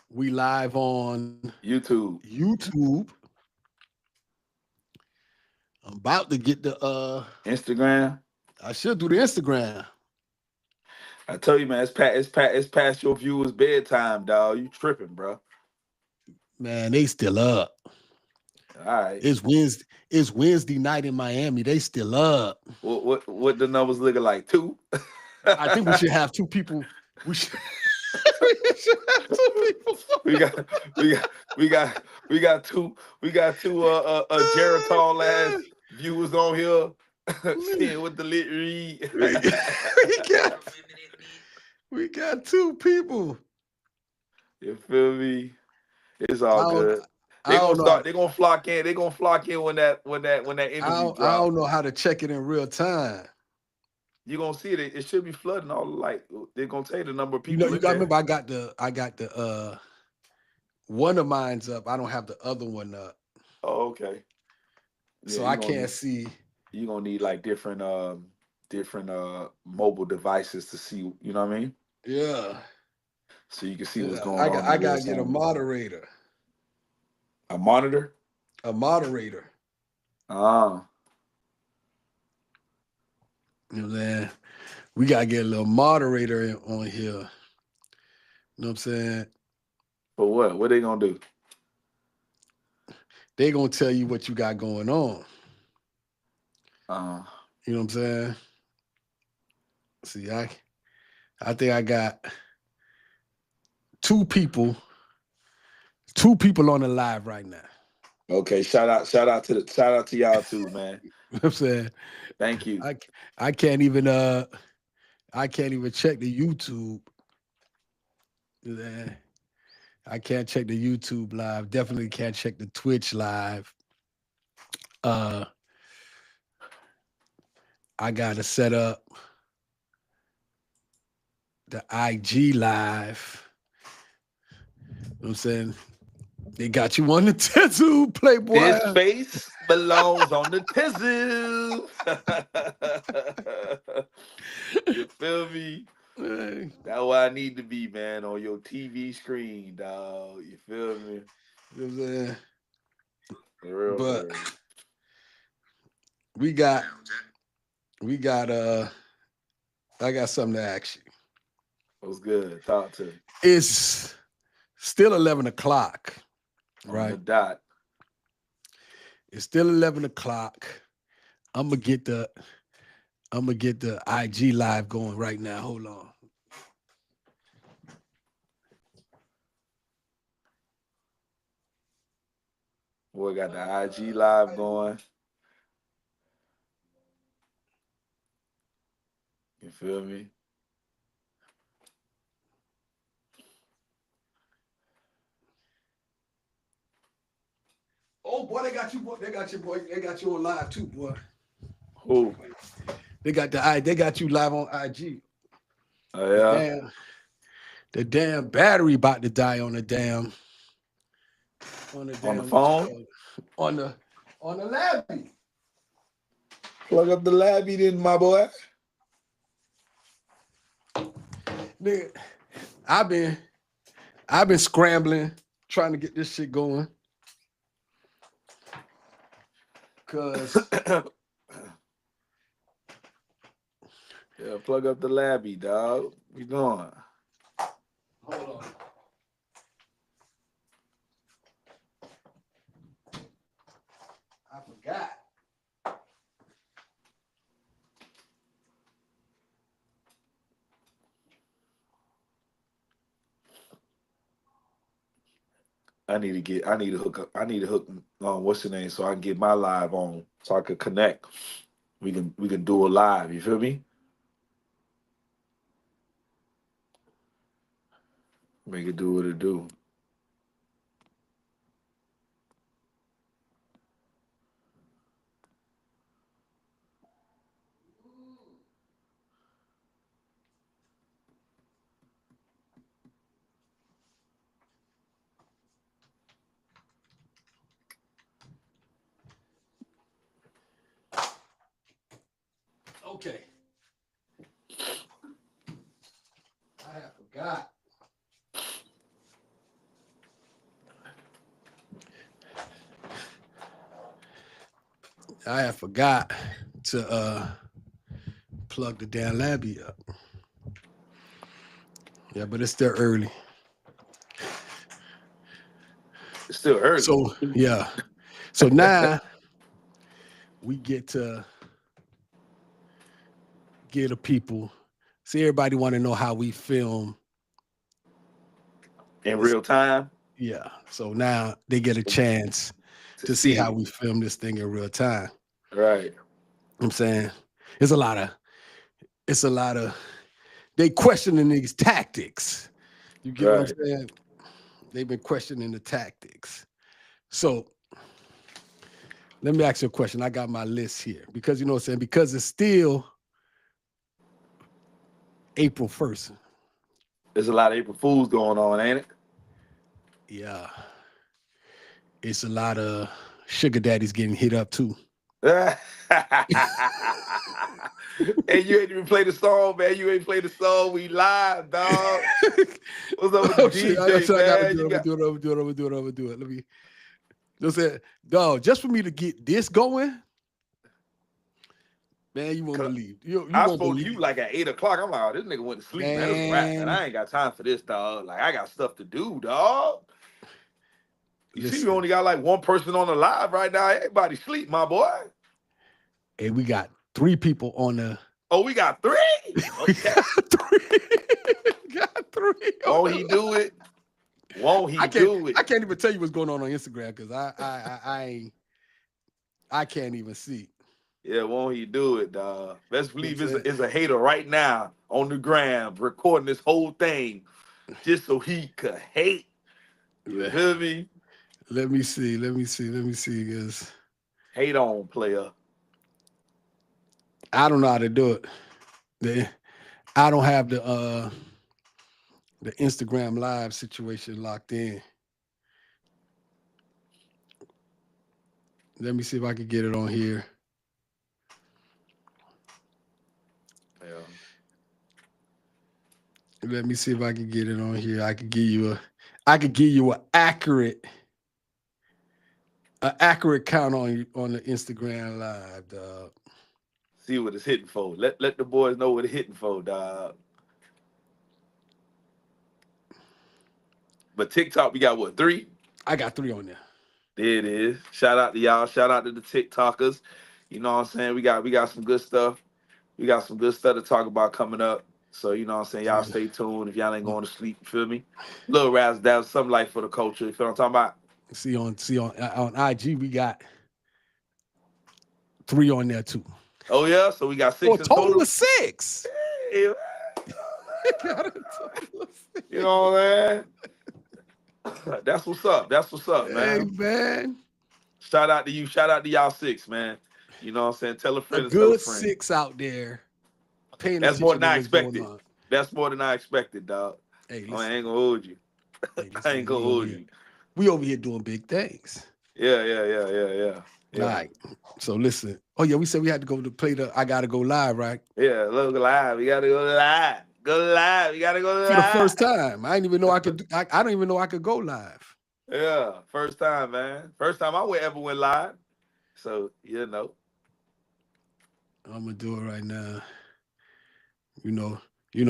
We live on YouTube, YouTube. I'm about to get the Instagram. I should do the Instagram. I tell you, man, it's past your viewers' bedtime, dog. You tripping, bro? Man, they still up. All right. It's Wednesday night in Miami. They still up. What the numbers looking like? Two. I think we should have two people. We should, we should have two people. we got we got we got we got two Oh, Geritol ass man. viewers on here seeing what the lit read. We, we got we got two people. You feel me? It's I all don't good. I don't know how They're gonna flock in. They're gonna flock in when that interview I drop. don't know how to check it in real time. You're gonna see it. It should be flooding all the light. They're gonna tell you the number of You know, people you in gotta there. remember I got the one of mine's up. I don't have the other one up. Oh, okay. Yeah, So I can't see. you gonna need like different mobile devices to see, you know what I mean? Yeah. So you can see what's Yeah. going I got on in I real gotta get a time. moderator. A monitor? A moderator. Ah, You know what I'm saying? We gotta get a little moderator on here. You know what I'm saying? for what? What they gonna do? They gonna tell you what you got going on. Uh You know what I'm saying? See, I think I got two people, two people on the live right now. okay, shout out to y'all too, man. You know what I'm saying? Thank you. I I can't even I can't even check the YouTube. Yeah. I can't check the YouTube live. Definitely can't check the Twitch live. Uh I gotta set up the IG live. You know what I'm saying? They got you on the tattoo, This Playboy. face belongs on the tissue. You feel me? Hey, That's where I need to be, man, on your TV screen, dog. You feel me? you know what I'm saying? For real, for But real. we got we got I got something to ask you. What's good? Talk to me. It's still 11 o'clock, On the right? dot. It's still 11 o'clock. I'm gonna get the I'm gonna get the IG live going right now. Hold on. We got the IG live going. You feel me? Oh boy, they got you, boy. They got you, boy. They got you on live too, boy. Who? They got you live on IG. Oh The yeah. damn battery about to die on the damn On the what you phone? call it, on the labby. Plug up the labby then, my boy. Nigga, I've been I've been scrambling trying to get this shit going because Yeah, plug up the labby, dog. What you doing? hold on. I forgot. I need to hook up. I need to hook what's the name so I can get my live on so I could connect. We can do a live, you feel me? Make it do what it do. Okay, I have forgot. I had forgot to plug the damn labby up. Yeah, but it's still early. It's still early. So yeah. So now we get to get the people. See, everybody want to know how we film. In real time. Yeah. So now they get a chance to see how we film this thing in real time. Right. You know what I'm saying it's a lot of they questioning these tactics. You get what I'm saying? They've been questioning the tactics. So let me ask you a question. I got my list here because you know what I'm saying, because it's still April 1st. There's a lot of April Fools going on, ain't it? Yeah. It's a lot of sugar daddies getting hit up too. And you ain't even play the song, man. You ain't play the song. We live, dog. What's up with the DJ, man? I'm gonna do it. Let me just say, dog, just for me to get this going, man, you won't believe. I spoke to you like at 8 o'clock. I'm like, oh, this nigga went to sleep, man. It's rap, man. I ain't got time for this, dog. Like, I got stuff to do, dog. You see, we only got like one person on the live right now. Everybody sleep, my boy. Hey, we got 3 people on the. Oh, we got 3. We got 3. Got 3. Won't he do it? Won't he do it? I can't even tell you what's going on Instagram because I can't even see. Yeah, won't he do it, dog? Best believe is a hater right now on the gram recording this whole thing just so he could hate. You hear me? Let me see. Because hate on, player. I don't know how to do it. I don't have the Instagram live situation locked in. Let me see if I can get it on here. Yeah. Let me see if I can get it on here. I could give you an accurate count on the Instagram live, dog. See what it's hitting for. Let the boys know what it's hitting for, dog. But TikTok, we got what, 3? I got 3 on there. There it is. Shout out to y'all. Shout out to the TikTokers. You know what I'm saying? We got some good stuff. We got some good stuff to talk about coming up. So, you know what I'm saying? Y'all stay tuned if y'all ain't going to sleep, you feel me? Little Raz Dab, something like for the culture. You feel what I'm talking about? See on IG, we got 3 on there too. Oh, yeah? So we got 6 in total? Total of 6. Hey, you know what I'm saying? That's what's up. That's what's up, man. Hey, man. Shout out to you. Shout out to y'all 6, man. You know what I'm saying? Tell a friend. A good 6 out there. That's more than I expected. That's more than I expected, dog. Hey, listen, I ain't gonna hold you. I ain't gonna hold you. We over here doing big things. Yeah. All right. So listen. Oh yeah, we said we had to go to play the I Gotta Go Live, right? Yeah, look live. We gotta go live. Go live. We gotta go live. For the first time. I didn't even know I could. I don't even know I could go live. Yeah, first time, man. First time I ever went live. So you know. I'm gonna do it right now. You know,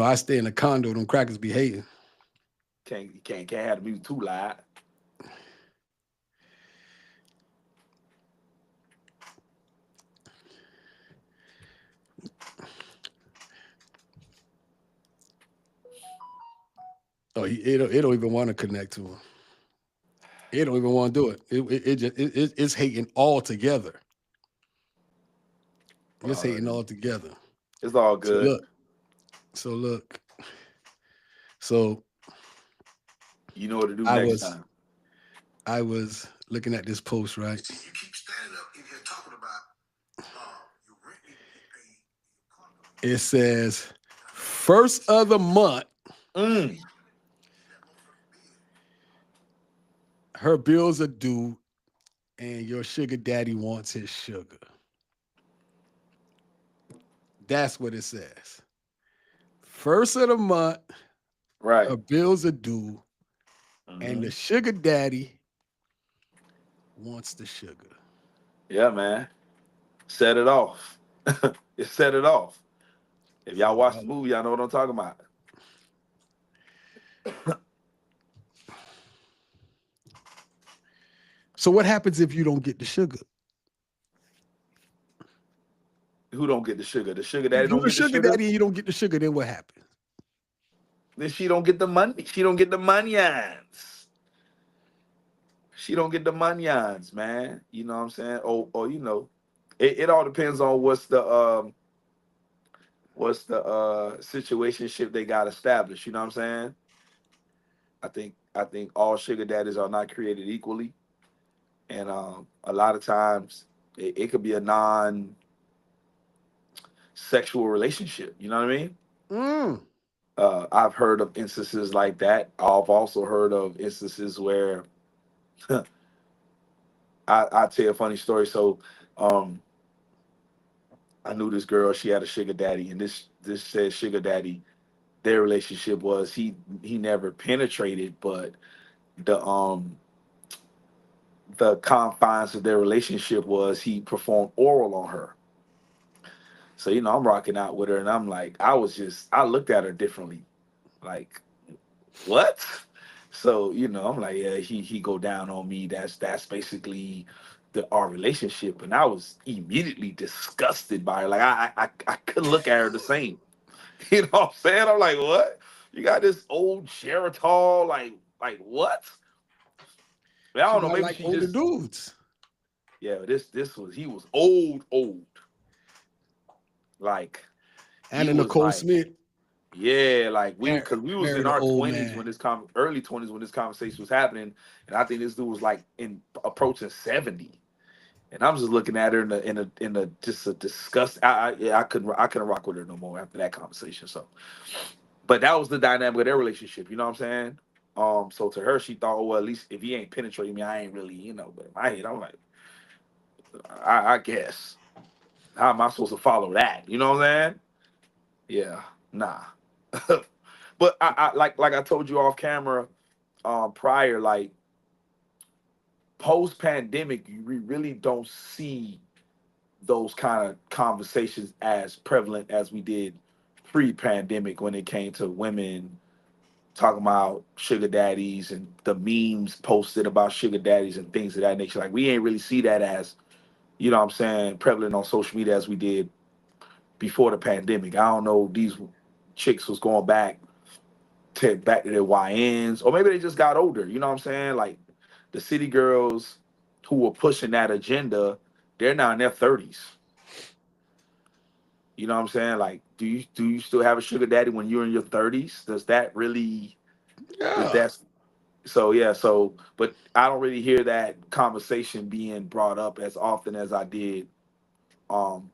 I stay in a condo. Them crackers be hating. Can't have the music too loud. Oh, it don't even want to connect to him. It don't even want to do it. It's hating all together. It's hating all together. It's all good. So look. So you know what to do next time. I was looking at this post, right? You keep standing up in here talking about it says first of the month. Her bills are due, and your sugar daddy wants his sugar. That's what it says. First of the month, right? Her bills are due, and the sugar daddy wants the sugar. Yeah, man. Set it off. It set it off. If y'all watch the movie, y'all know what I'm talking about. So what happens if you don't get the sugar? Who don't get the sugar? The sugar daddy You don't the get the sugar sugar. daddy and you don't get the sugar, then what happens? Then she don't get the money. She don't get the monions. She don't get the monions, man. You know what I'm saying? Or you know, it all depends on what's the situationship they got established. You know what I'm saying? I think all sugar daddies are not created equally, and a lot of times it could be a non-sexual relationship. You know what I mean? Mm. I've heard of instances like that. I've also heard of instances where I tell you a funny story. So I knew this girl. She had a sugar daddy, and this said sugar daddy. Their relationship was he never penetrated, but the confines of their relationship was he performed oral on her. So you know I'm rocking out with her, and I'm like I looked at her differently, like what? So you know I'm like yeah he go down on me. That's basically our relationship, and I was immediately disgusted by her. Like I couldn't look at her the same. You know what I'm saying? I'm like, what? You got this old Geritol, like what? I She don't know. might Maybe like she older just, dudes. yeah. He was old. Like he Anna was Nicole like, Smith yeah, like because we was in married an our old 20s man. when early 20s when this conversation was happening, and I think this dude was like in approaching 70. And I'm just looking at her in a just a disgust. I couldn't rock with her no more after that conversation. So, but that was the dynamic of their relationship. You know what I'm saying? So to her, she thought, oh, well, at least if he ain't penetrating me, I ain't really, you know. But in my head, I'm like, I guess. How am I supposed to follow that? You know what I'm saying? Yeah, nah. But I like I told you off camera prior, like post pandemic, you really don't see those kind of conversations as prevalent as we did pre-pandemic when it came to women talking about sugar daddies and the memes posted about sugar daddies and things of that nature. Like we ain't really see that as, you know what I'm saying, prevalent on social media as we did before the pandemic. I don't know, these chicks was going back to their YNs, or maybe they just got older, you know what I'm saying? Like the city girls who were pushing that agenda, they're now in their 30s. You know what I'm saying? Like, do you still have a sugar daddy when you're in your 30s? Does that really is Yeah. that so yeah, so but I don't really hear that conversation being brought up as often as I did um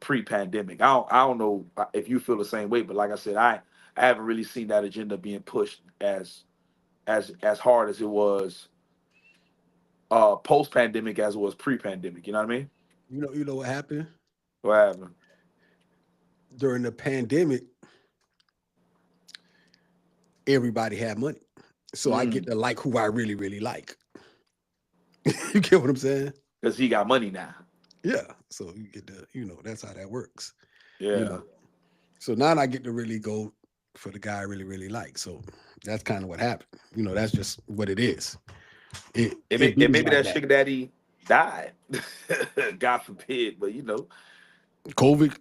pre-pandemic. I don't know if you feel the same way, but like I said, I haven't really seen that agenda being pushed as hard as it was post-pandemic as it was pre-pandemic. You know what I mean? You know what happened? What happened? During the pandemic, everybody had money. So I get Mm, to like who I really, really like. You get what I'm saying? because he got money now. Yeah. So you get to, that's how that works. You Yeah. know. So now I get to really go for the guy I really, really like. So that's kind of what happened. That's just what it is. It And bees maybe like that that. sugar daddy died. God forbid, but you know, COVID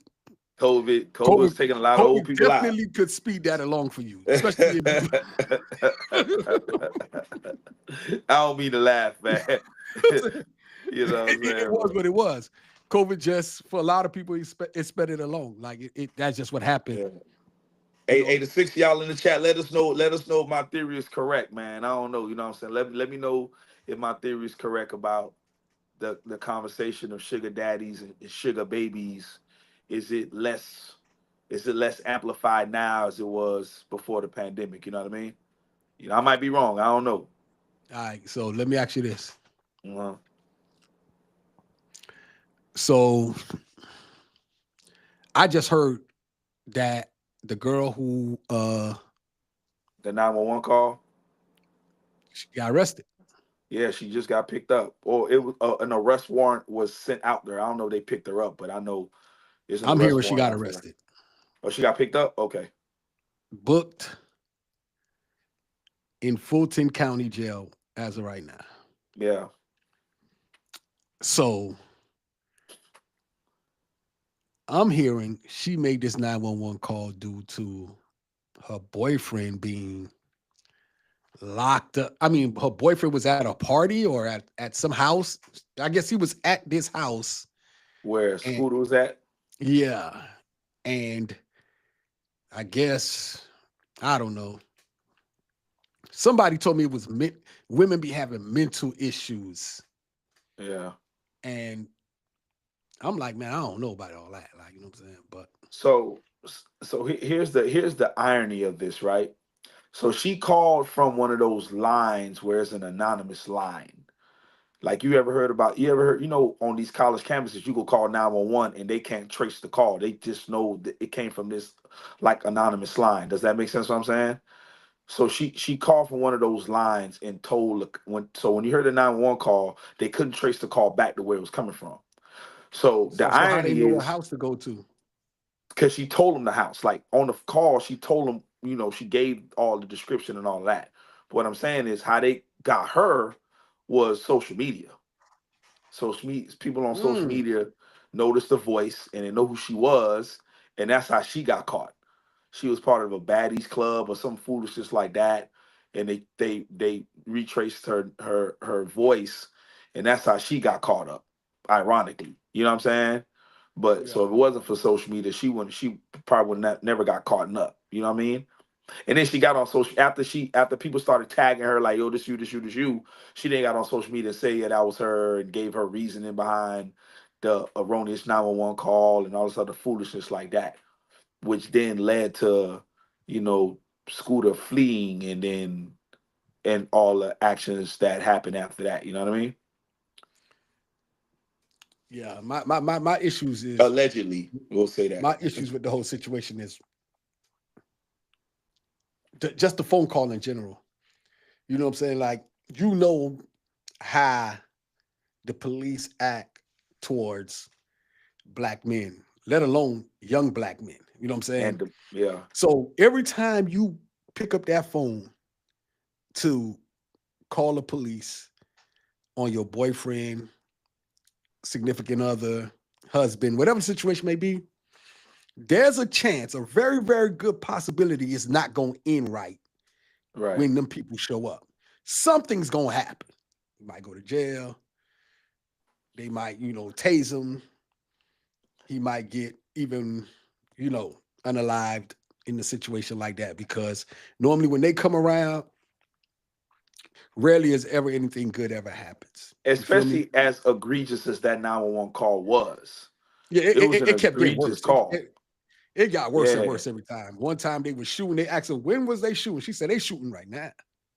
COVID's COVID, taking a lot of old COVID people out. definitely could speed that along for you, especially if you. I don't mean to laugh, man. You know what I'm It saying, was bro? what it was. COVID just for a lot of people, it sped it along. Like that's just what happened. Yeah. You Hey, know, the 6 of y'all in the chat, let us know. Let us know if my theory is correct, man. I don't know. You know what I'm saying? Let me know if my theory is correct about the conversation of sugar daddies and sugar babies. Is it less amplified now as it was before the pandemic? You know what I mean? You know, I might be wrong. I don't know. all right. So let me ask you this. Uh-huh. So I just heard that the girl who The 911 call. she got arrested. Yeah, she just got picked up, or it was an arrest warrant was sent out there. I don't know if they picked her up, but I know there's an I'm arrest hearing she warrant got out for her. arrested, Oh, she got picked up. Okay. booked in Fulton County Jail as of right now. Yeah. So I'm hearing she made this 911 call due to her boyfriend being locked up. I mean, her boyfriend was at a party or at some house. I guess he was at this house. Where And Scooter was at? yeah. And I guess, I don't know. Somebody told me it was women be having mental issues. Yeah. And I'm like, man, I don't know about all that. Like, you know what I'm saying? But So here's the irony of this, right? So she called from one of those lines where it's an anonymous line. Like you ever heard, on these college campuses, you go call 911 and they can't trace the call. They just know that it came from this like anonymous line. Does that make sense what I'm saying? So she called from one of those lines and told when you heard the 911 call, they couldn't trace the call back to where it was coming from. So the so how they irony know what is house to go to? because she told him the house. Like on the call, she told him, she gave all the description and all that. But what I'm saying is how they got her was social media. Social media, people on social Mm, media noticed the voice and they know who she was, and that's how she got caught. She was part of a baddies club or some foolishness like that, and they retraced her voice, and that's how she got caught up. Ironically, you know what I'm saying? But yeah. so if it wasn't for social media, she probably would not never got caught up. You know what I mean? And then she got on social after people started tagging her like, yo, this you, this you, this you. She then got on social media and say, yeah, that was her, and gave her reasoning behind the erroneous 911 call and all this other foolishness like that, which then led to, you know, Scooter fleeing and all the actions that happened after that. You know what I mean? Yeah. My issues is Allegedly, we'll say that. my issues with the whole situation is just the phone call in general. You know what I'm saying? Like, how the police act towards black men, let alone young black men. You know what I'm saying? Yeah, So every time you pick up that phone to call the police on your boyfriend, significant other, husband, whatever the situation may be, there's a chance, a very, very good possibility it's not going to end right right. when them people show up. Something's going to happen. He might go to jail. They might, tase him. He might get even, unalived in a situation like that, because normally when they come around, rarely is ever anything good ever happens. You feel me? Especially as egregious as that 911 call was. Yeah, It was an it kept getting egregious worse. call. It got worse and Yeah, worse every time. One time they were shooting. They asked her, when was they shooting? She said, they shooting right now.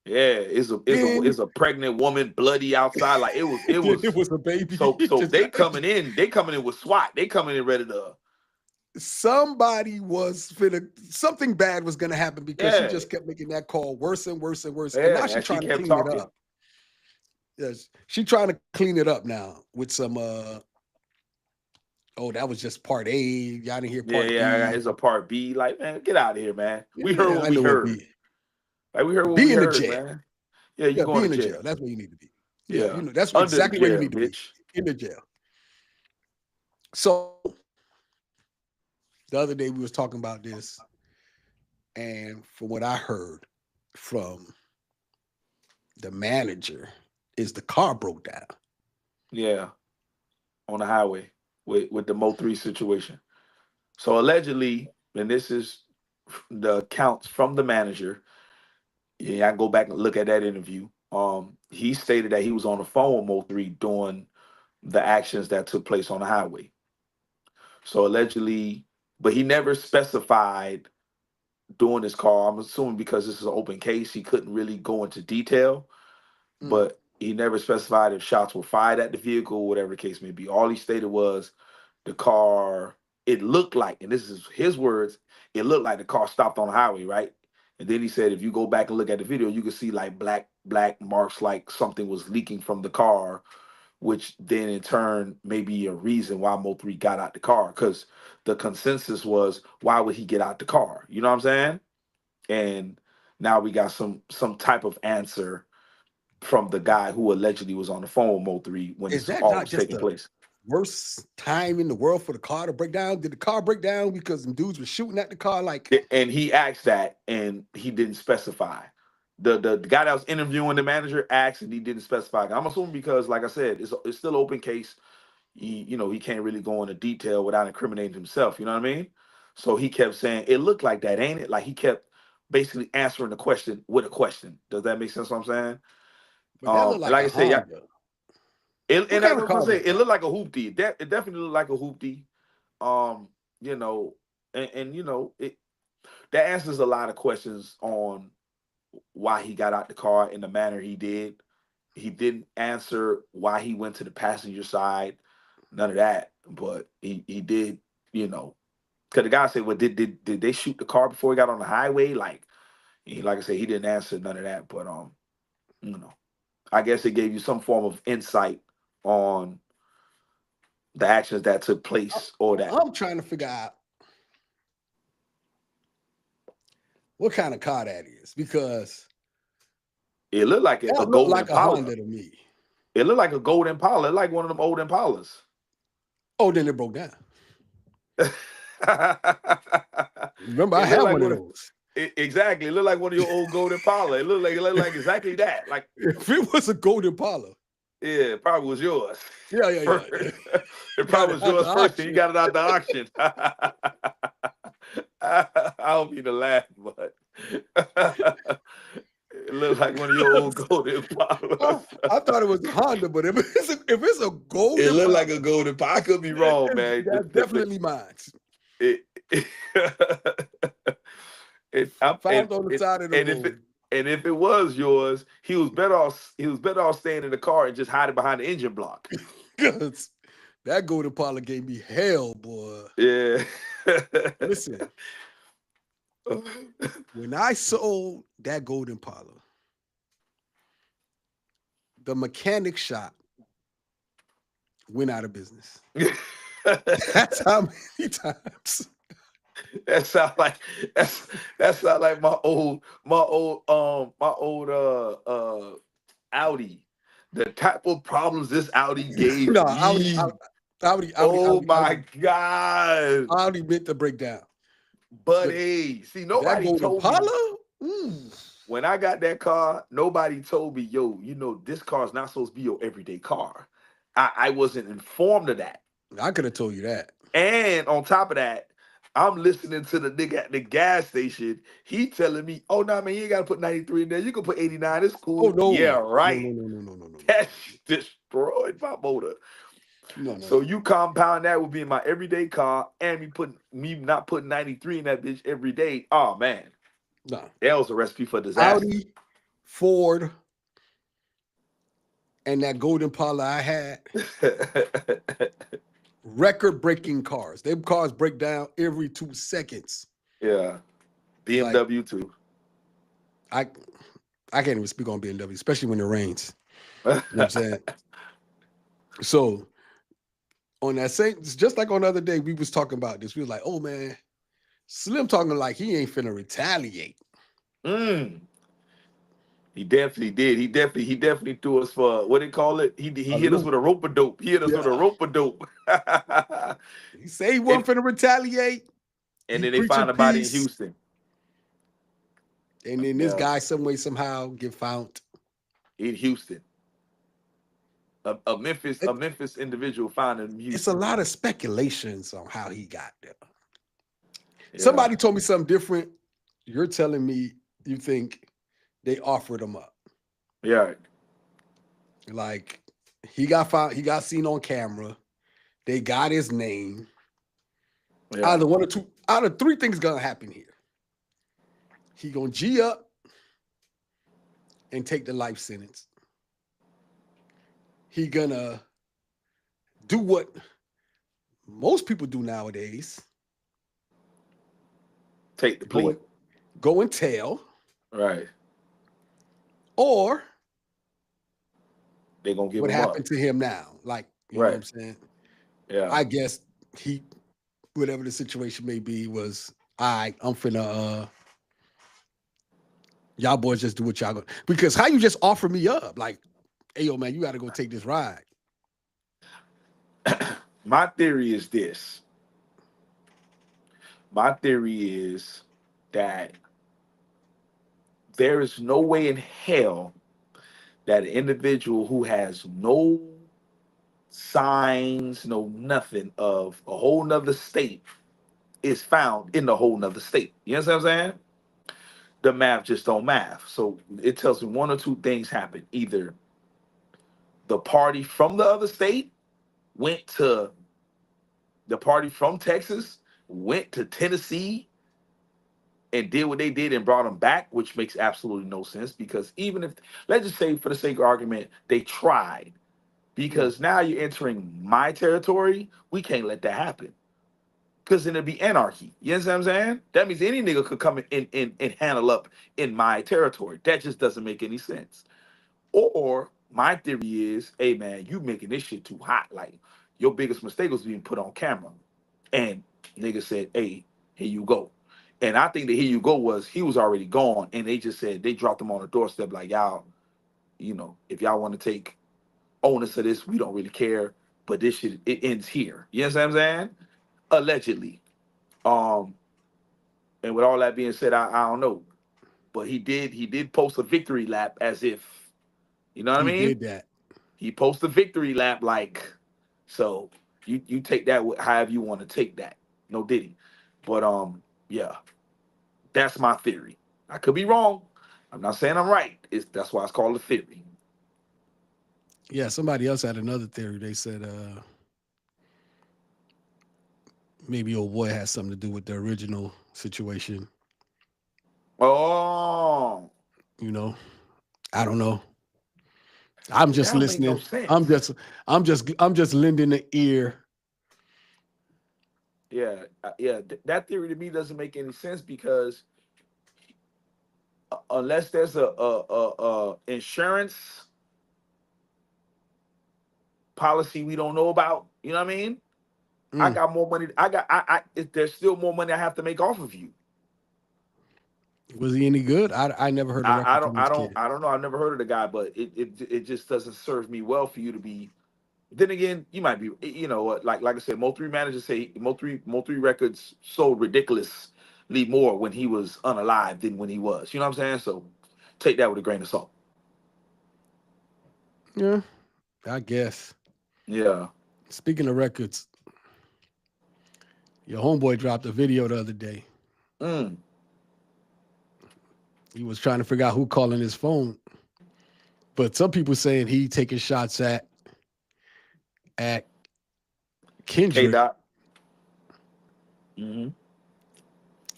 yeah. Then It's a pregnant woman, bloody outside. Like it then it was. was a baby. So they coming in with SWAT. They coming in ready to. Somebody was finna, something bad was gonna happen, because she Yeah, just kept making that call worse and worse and worse. And now yeah. she's And she trying to kept clean it talking. up. Yes, she trying to clean it up now with some oh, that was just part A. Y'all didn't hear Yeah, part yeah. B. It's a part B. Like, man, get out of here, man. We heard Yeah, what I we know what heard. B. Like we heard what Be we in the heard, jail. man. Yeah, you Yeah, going be to in the jail. jail. That's where you need to be. Yeah, Yeah, that's under the exactly where you jail, need to be. bitch. In the jail. So the other day we was talking about this, and from what I heard from the manager, is the car broke down. Yeah, on the highway with the Mo 3 situation. So allegedly, and this is the accounts from the manager. Yeah, I can go back and look at that interview. He stated that he was on the phone with Mo 3 doing the actions that took place on the highway. So allegedly, but he never specified during this call. I'm assuming because this is an open case, he couldn't really go into detail, Mm, but he never specified if shots were fired at the vehicle, whatever the case may be. All he stated was the car, it looked like, and this is his words, it looked like the car stopped on the highway, right? And then he said, if you go back and look at the video, you can see like black black marks like something was leaking from the car, which then in turn may be a reason why Mo3 got out the car. Because the consensus was, why would he get out the car? You know what I'm saying? And now we got some type of answer from the guy who allegedly was on the phone with Mo3 when Is this that all not was just taking the place. worst time in the world for the car to break down? Did the car break down because some dudes were shooting at the car? Like, And he asked that, and he didn't specify. The guy that was interviewing the manager asked, and he didn't specify. I'm assuming because, like I said, it's still an open case. He can't really go into detail without incriminating himself. You know what I mean? So he kept saying, "It looked like that, ain't it?" Like he kept basically answering the question with a question. Does that make sense? What I'm saying? but that looked And like like a I said, yeah, Honda. and What that's kind what of I'm gonna car say. was It that? looked like a hoopty. It definitely looked like a hoopty. Um, you know, and that answers a lot of questions on why he got out the car in the manner he did. He didn't answer why he went to the passenger side. None of that. But he did, because the guy said, "Well, did they shoot the car before he got on the highway?" Like I said, he didn't answer none of that. But I guess it gave you some form of insight on the actions that took place, or that I'm trying to figure out what kind of car that is, because it looked like a that looked golden like a Impala. Honda to me. It looked like a golden Impala, like one of them old Impalas. Oh, then it broke down. It Remember, I looked had like one of one of, those. exactly. It looked like one of your old golden Impala. It looked like exactly that. Like, If it was a golden Impala, yeah, it probably was yours. yeah. First. It Got probably it was out yours the first, and you auction. got it out the auction. I don't mean to laugh, but it looked like one of your old golden Impalas. I thought it was a Honda, but if it's a It golden looked Impala, like a golden Impala. I could be wrong, man. that's definitely mine. It, Found on the side of the and if road. it was yours, he was better off. He was better off staying in the car and just hiding behind the engine block. Because that golden Impala gave me hell, boy. Yeah. Listen, when I sold that golden Impala, the mechanic shop went out of business. That's how many times. That sound like my old Audi. The type of problems this Audi gave No, me. Audi My God, Audi meant to break down. but But hey, see, that nobody golden told me Impala, when I got that car. Nobody told me, yo, this car is not supposed to be your everyday car. I wasn't informed of that. I could have told you that. And on top of that, I'm listening to the nigga at the gas station. He telling me, "Oh no, man, you ain't gotta put 93 in there. You can put 89. It's cool." Oh no, Yeah, no, right. no. That destroyed my motor. No. So you compound that with being my everyday car, and me not putting 93 in that bitch every day. Oh man, No. that was a recipe for disaster. Audi, Ford, and that golden Impala I had, record-breaking cars. Them cars break down every 2 seconds. Yeah, BMW too. I can't even speak on BMW, especially when it rains. You know what I'm saying? So on that same, just like on the other day, we was talking about this. We was like, oh man, Slim talking like he ain't finna retaliate. He definitely did. He definitely threw us for what they call it. He hit us with a rope a dope. He hit us with a rope a dope. He say he wasn't finna retaliate. And He then they preaching found a body in peace. Houston. And then this guy some way somehow get found in Houston. A Memphis individual found in Houston. It's a lot of speculations on how he got there. Yeah. Somebody told me something different. You're telling me you think they offered him up. Yeah. Like he got found, he got seen on camera. They got his name. Yeah. Either one or two, out of three things gonna happen here. He gonna G up and take the life sentence. He gonna do what most people do nowadays. Take the plea. Go and tell. Right. Or they're gonna give what him up. happened to him now? Like, you know what I'm Right. saying? Yeah. I guess he, whatever the situation may be, was I'm finna y'all boys just do what y'all go. Because how you just offer me up? Like, hey yo, man, you gotta go take this ride. My theory is this. My theory is that there is no way in hell that an individual who has no signs, no nothing of a whole nother state is found in the whole nother state. You know what I'm saying? The math just don't math. So it tells me one or two things happen. Either the party from the other state went to the party from Texas, went to Tennessee and did what they did and brought them back, which makes absolutely no sense because even if, let's just say for the sake of argument, they tried, because now you're entering my territory, we can't let that happen. Because then it'd be anarchy. You know what I'm saying? That means any nigga could come in and handle up in my territory. That just doesn't make any sense. Or my theory is, hey man, you making this shit too hot. Like your biggest mistake was being put on camera. And nigga said, hey, here you go. And I think the here you go was he was already gone. And they just said they dropped him on the doorstep like y'all, you know, if y'all want to take onus of this, we don't really care. But this shit it ends here. You know what I'm saying? Allegedly. And with all that being said, I don't know. But he did post a victory lap as if, you know what I He mean? did that. He posted a victory lap like, so you take that however you want to take that. No diddy. But yeah, that's my theory. I could be wrong. I'm not saying I'm right. That's why it's called a theory. Yeah, somebody else had another theory. They said maybe old boy has something to do with the original situation. Oh, You know, I don't know. I'm that just don't make no listening. sense. I'm just lending the ear. Yeah, yeah. That theory to me doesn't make any sense because unless there's a insurance policy we don't know about, you know what I mean? I Mm. got more money. There's still more money I have to make off of you. Was he any good? I never heard a I record don't from I this don't kid. I don't know. I've never heard of the guy, but it just doesn't serve me well for you to be. Then again, you might be. You know, like I said, Mo3 managers say Mo3 records sold ridiculously more when he was unalive than when he was. You know what I'm saying? So take that with a grain of salt. Yeah, I guess. Yeah. Speaking of records, your homeboy dropped a video the other day. Mm. He was trying to figure out who calling his phone, but some people saying he taking shots at K Kendrick. Dot. Hmm.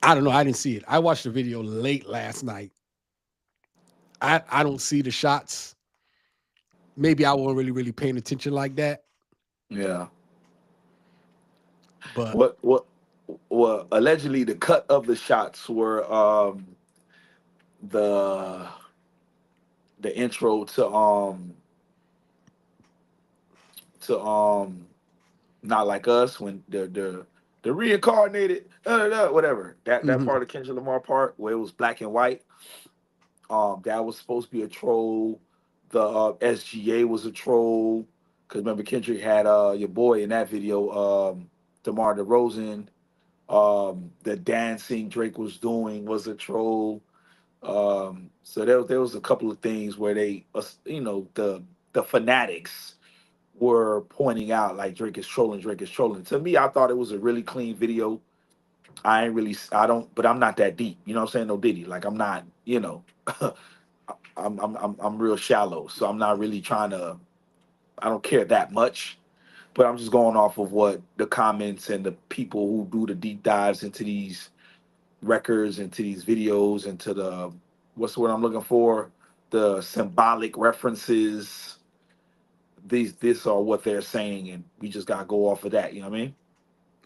I don't know. I didn't see it. I watched the video late last night. I don't see the shots. Maybe I wasn't really paying attention like that. Yeah. But What well allegedly the cut of the shots were the the intro to Not Like Us when the reincarnated whatever that mhm, part of Kendrick Lamar part where it was black and white, that was supposed to be a troll. The SGA was a troll because remember Kendrick had your boy in that video, DeMar DeRozan. The dancing Drake was doing was a troll. So there was a couple of things where they the fanatics were pointing out like Drake is trolling, Drake is trolling. To me, I thought it was a really clean video. I don't, but I'm not that deep. You know what I'm saying? No Diddy. Like I'm not, I'm real shallow. So I'm not really trying to, I don't care that much. But I'm just going off of what the comments and the people who do the deep dives into these records, into these videos, into the, what's the word I'm looking for? The symbolic references. This are what they're saying, and we just gotta go off of that. You know what I mean?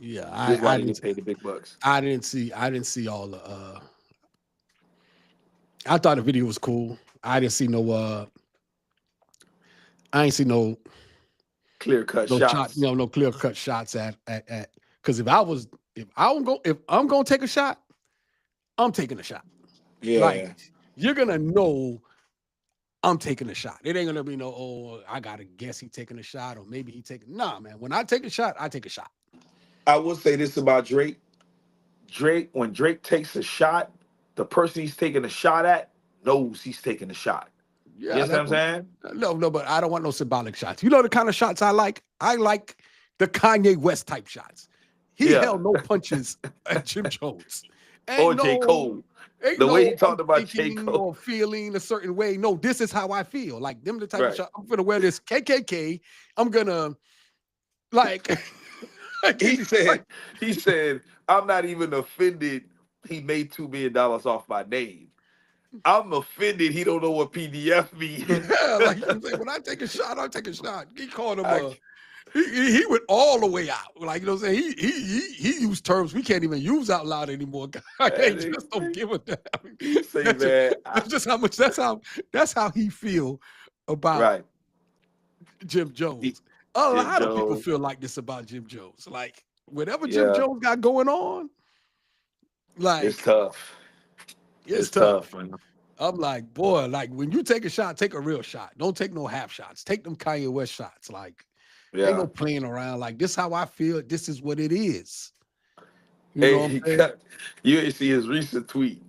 yeah, This is I why I they didn't get paid the big bucks. I didn't see all the. I thought the video was cool. I didn't see no. I ain't see no Clear-cut shot, shots. no clear cut shots at because if I'm gonna take a shot, I'm taking a shot. Yeah. Like you're gonna know I'm taking a shot. It ain't gonna be no, oh, I gotta guess he taking a shot, or maybe he taking. Nah, man. When I take a shot, I take a shot. I will say this about Drake. When Drake takes a shot, the person he's taking a shot at knows he's taking a shot. Yeah, you understand what I'm saying? No, but I don't want no symbolic shots. You know the kind of shots I like? I like the Kanye West type shots. He held no punches at Jim Jones. Or J. Cole. The way he talked about J. Cole. Or feeling a certain way. No, this is how I feel. Like them the type of shot. I'm gonna wear this KKK. I'm gonna like he said, I'm not even offended he made $2 million off my name. I'm offended he don't know what PDF means. Yeah, like you say, when I take a shot, I take a shot. He called him he went all the way out. Like, you know what I'm saying? He used terms we can't even use out loud anymore. I just don't give a damn. Say, man, that's just how much that's how he feel about Jim Jones. A lot of people feel like this about Jim Jones. Like whatever Jim Jones got going on, like it's tough. It's tough. Man. I'm like, boy, like when you take a shot, take a real shot. Don't take no half shots. Take them Kanye West shots. Like, ain't no playing around. Like, this is how I feel. This is what it is. You ain't see his recent tweet.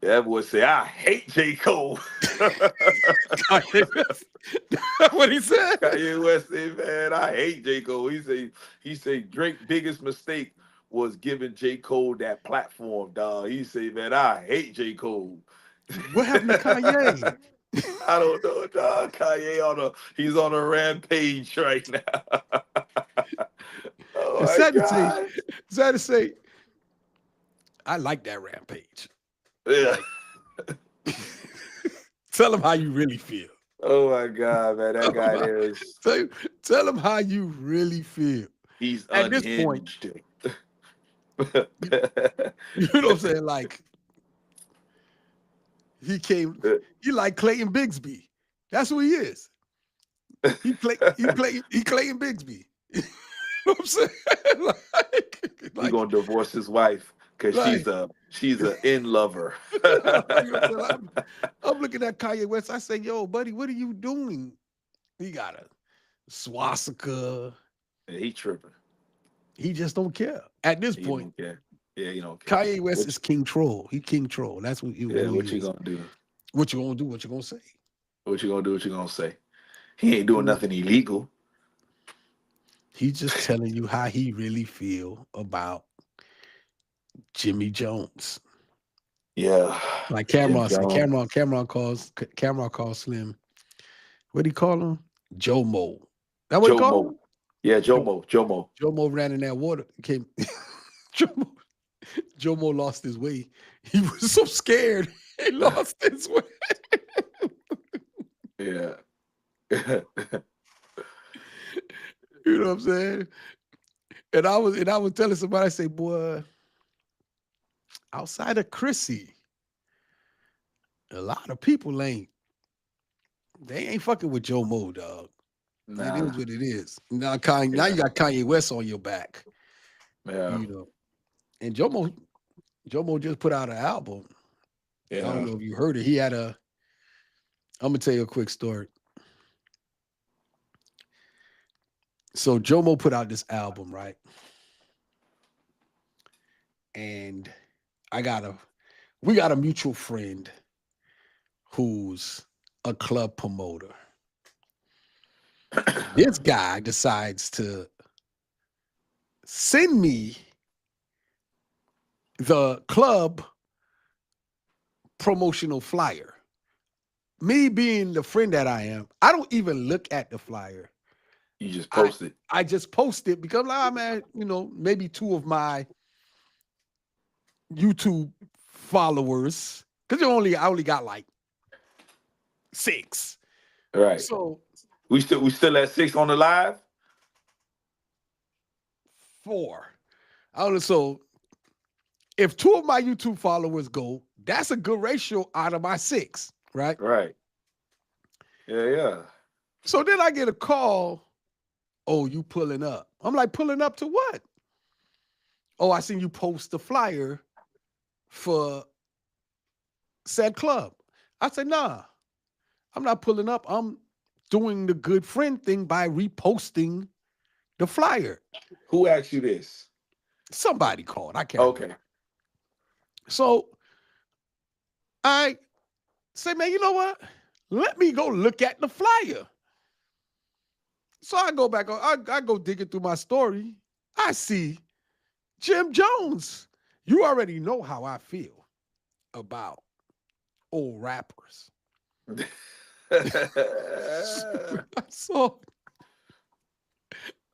That boy say, I hate J. Cole. What he said? Kanye West said, man, I hate J. Cole. He say Drake's biggest mistake was giving J. Cole that platform, dog. He say, man, I hate J. Cole. What happened to Kanye? I don't know, dog. Kanye he's on a rampage right now. It's sad to say, I like that rampage. Yeah. Tell him how you really feel. Oh my God, man, that guy is. Tell him how you really feel. He's at unhinged. This point. You know what I'm saying? Like he like Clayton Bigsby. That's who he is. He Clayton Bigsby. You know what I'm saying? He's gonna divorce his wife because she's an in lover. You know I'm looking at Kanye West. I say, yo, buddy, what are you doing? He got a swastika. Yeah, he tripping. He just don't care. At this point. Don't care. Yeah, you don't care. Kanye West is King Troll. He King Troll. That's what you. Yeah, what you gonna do? What you gonna do? What you gonna say? What you gonna do? What you gonna say? He ain't doing nothing illegal. He's just telling you how he really feel about Jimmy Jones. Yeah. Like Cameron calls Slim. What do you call him? Jomo. That what he called him? Yeah, Jomo. Jomo ran in that water. Jomo lost his way. He was so scared. He lost his way. Yeah. You know what I'm saying? And I was telling somebody, I say, boy, outside of Chrissy, a lot of people ain't fucking with Jomo, dog. Nah. It is what it is. Now you got Kanye West on your back. Yeah. You know. And Jomo just put out an album. Yeah. I don't know if you heard it. I'm gonna tell you a quick story. So Jomo put out this album, right? And we got a mutual friend who's a club promoter. This guy decides to send me the club promotional flyer. Me being the friend that I am, I don't even look at the flyer. You just post it. I just post it because, man, maybe two of my YouTube followers, because I only got like 6. Right. So we still at 6 on the live? 4. I don't know. So if 2 of my YouTube followers go, that's a good ratio out of my 6, right? Right. Yeah. So then I get a call. Oh, you pulling up? I'm like, pulling up to what? Oh, I seen you post the flyer for said club. I said, nah, I'm not pulling up. I'm doing the good friend thing by reposting the flyer. Who asked you this? Somebody called. I can't Okay. remember. So I say, man, you know what? Let me go look at the flyer. So I go back, I go digging through my story. I see Jim Jones. You already know how I feel about old rappers. So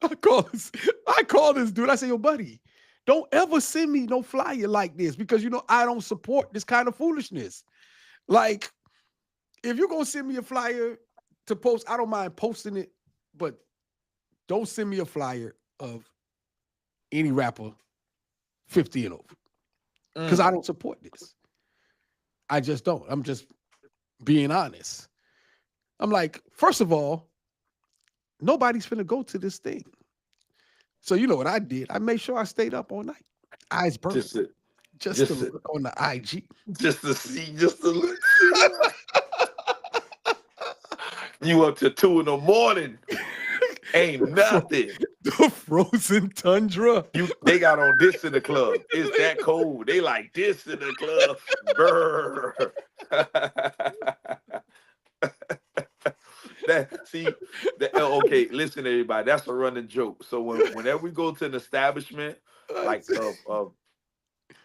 I call this dude. I say, yo, buddy, don't ever send me no flyer like this because you know I don't support this kind of foolishness. Like, if you're gonna send me a flyer to post, I don't mind posting it, but don't send me a flyer of any rapper 50 and over. Because I don't support this. I just don't. I'm just being honest. I'm like, first of all, nobody's finna go to this thing. So you know what I did? I made sure I stayed up all night. Eyes burning. Just to look on the IG. Just to see, just to look. You up to 2 a.m. Ain't nothing. The frozen tundra. They got on this in the club. It's that cold. They like this in the club. Brr. Okay, listen, everybody. That's a running joke. So whenever we go to an establishment, like of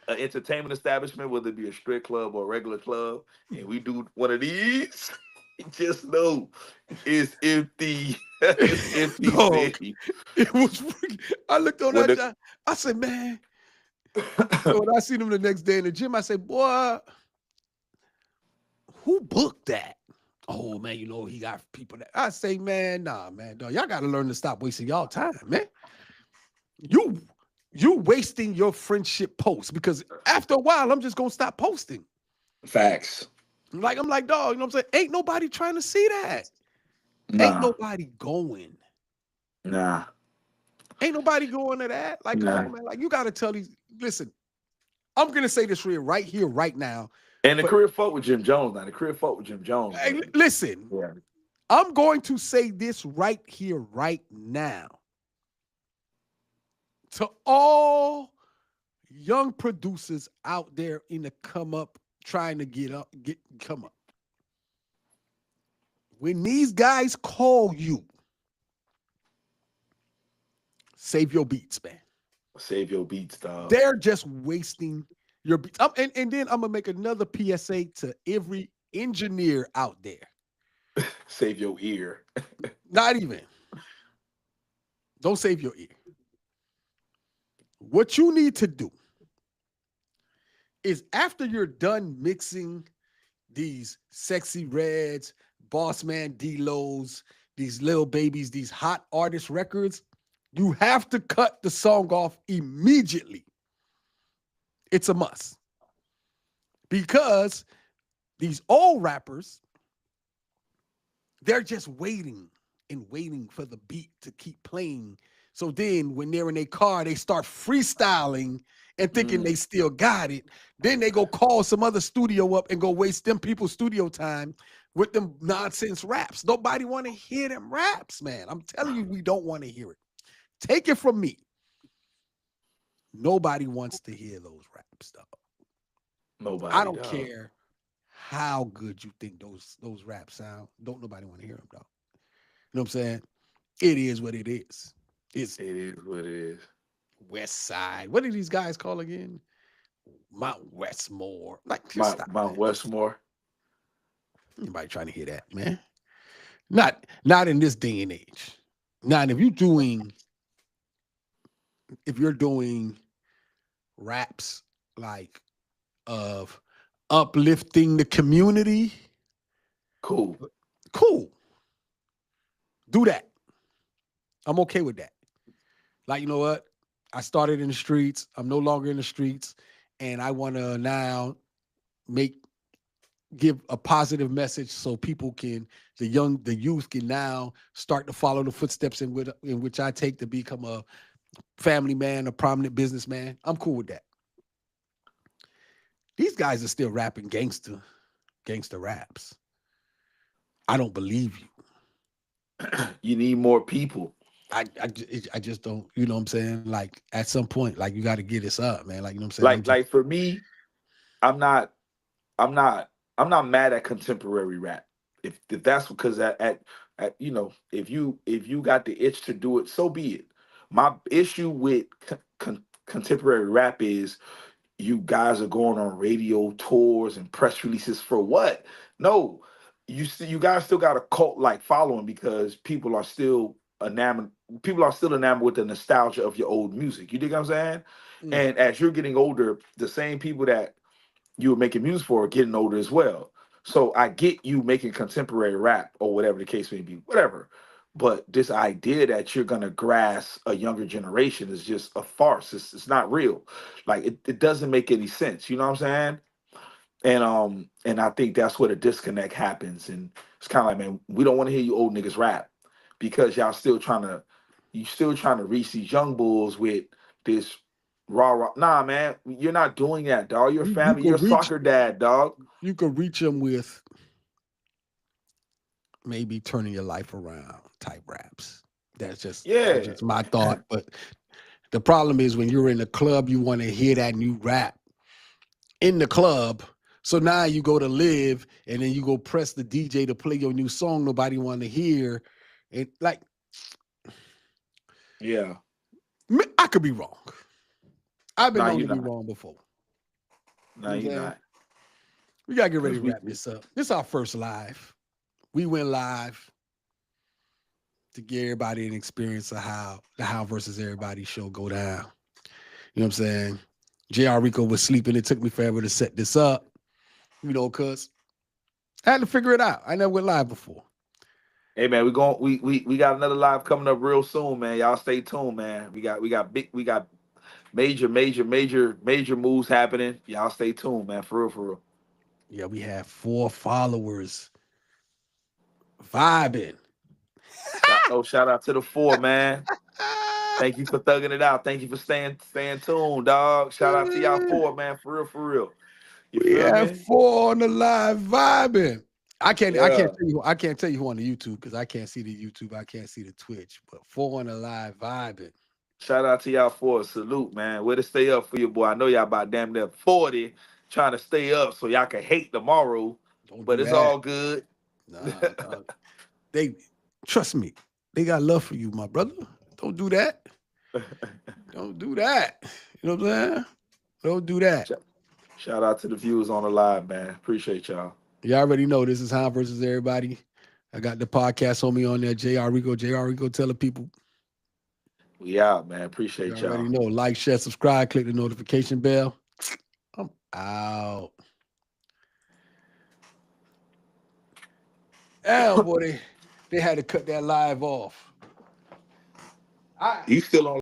an entertainment establishment, whether it be a strip club or a regular club, and we do one of these, just know it's empty. It's empty. Dog, it was. I looked on that job. I said, man. So when I seen him the next day in the gym, I said, boy, who booked that? Oh man, you know he got people that. I say, man, nah, man, dog, y'all got to learn to stop wasting y'all time, man. You wasting your friendship posts because after a while, I'm just gonna stop posting. Facts. Like I'm like, dog, you know what I'm saying? Ain't nobody trying to see that. Nah. Ain't nobody going. Nah. Ain't nobody going to that. Like, come on, man. Like, you gotta tell these. Listen, I'm gonna say this right here, right now. And the career fought with Jim Jones. Now the career fought with Jim Jones. Hey, listen, I'm going to say this right here, right now. To all young producers out there in the come up, trying to come up. When these guys call you, save your beats, man. Save your beats, dog. They're just wasting your beats. And then I'm gonna make another PSA to every engineer out there. Save your ear. Not even. Don't save your ear. What you need to do is after you're done mixing these Sexy Reds, Boss Man D-Lows, these Lil Babies, these hot artist records, you have to cut the song off immediately. It's a must. Because these old rappers, they're just waiting and waiting for the beat to keep playing. So then when they're in their car, they start freestyling and thinking they still got it. Then they go call some other studio up and go waste them people's studio time with them nonsense raps. Nobody want to hear them raps, man. I'm telling you, we don't want to hear it. Take it from me. Nobody wants to hear those raps, though. Nobody. I don't care how good you think those raps sound. Don't nobody want to hear them, though. You know what I'm saying? It is what it is. It is what it is. West Side. What are these guys call again? Mount Westmore. Like Mount Westmore. Anybody trying to hear that, man? Not in this day and age. Now, if you're doing raps like of uplifting the community, cool. Do that. I'm okay with that. Like, you know what? I started in the streets. I'm no longer in the streets. And I want to now make give a positive message so people can, the youth can now start to follow the footsteps in which I take to become a family man, a prominent businessman. I'm cool with that. These guys are still rapping gangster raps. I don't believe you. You need more people. I just don't, you know what I'm saying? Like at some point, like you got to get this up, man. Like, you know what I'm saying? Like for me, I'm not mad at contemporary rap. If that's because at you know, if you got the itch to do it, so be it. My issue with contemporary rap is you guys are going on radio tours and press releases for what? No, you guys still got a cult like following because people are still enamored. People are still enamored with the nostalgia of your old music. You dig what I'm saying? Mm. And as you're getting older, the same people that you were making music for are getting older as well. So I get you making contemporary rap or whatever the case may be, whatever. But this idea that you're gonna grasp a younger generation is just a farce. It's not real. Like it doesn't make any sense. You know what I'm saying? And I think that's where the disconnect happens. And it's kind of like, man, we don't want to hear you old niggas rap because y'all still trying to reach these young bulls with this raw. Nah, man, you're not doing that, dog. You're a family. You're a soccer dad, dog. You could reach them with maybe turning your life around type raps. That's just my thought. But the problem is when you're in the club, you want to hear that new rap in the club. So now you go to live and then you go press the DJ to play your new song nobody want to hear. It like, yeah, I could be wrong. I've been known to be not wrong before. No, you're not. We gotta get ready to wrap this up. This is our first live. We went live to give everybody an experience of how the How versus Everybody show go down. You know what I'm saying? JR Rico was sleeping. It took me forever to set this up. You know, cause I had to figure it out. I never went live before. Hey man, we got another live coming up real soon, man. Y'all stay tuned, man. We got major moves happening. Y'all stay tuned, man. For real. Yeah, we have 4 followers vibing. Shout out to the 4, man. Thank you for thugging it out. Thank you for staying tuned, dog. Shout out to y'all 4, man. For real. You feel me? 4 on the live vibing. I can't tell you who on the YouTube because I can't see the YouTube. I can't see the Twitch. But 4 on the live vibing. Shout out to y'all 4. Salute, man. Way to stay up for you, boy. I know y'all about damn near 40 trying to stay up so y'all can hate tomorrow. But it's all good. Nah, they trust me. They got love for you, my brother. Don't do that. Don't do that. You know what I'm saying? Don't do that. Shout out to the viewers on the live, man. Appreciate y'all. You already know this is How versus Everybody. I got the podcast homie on there, JR Rico. JR Rico, tell the people. We out, man. Appreciate y'all. You already know. Like, share, subscribe, click the notification bell. I'm out. Damn, boy, they had to cut that live off. You still on?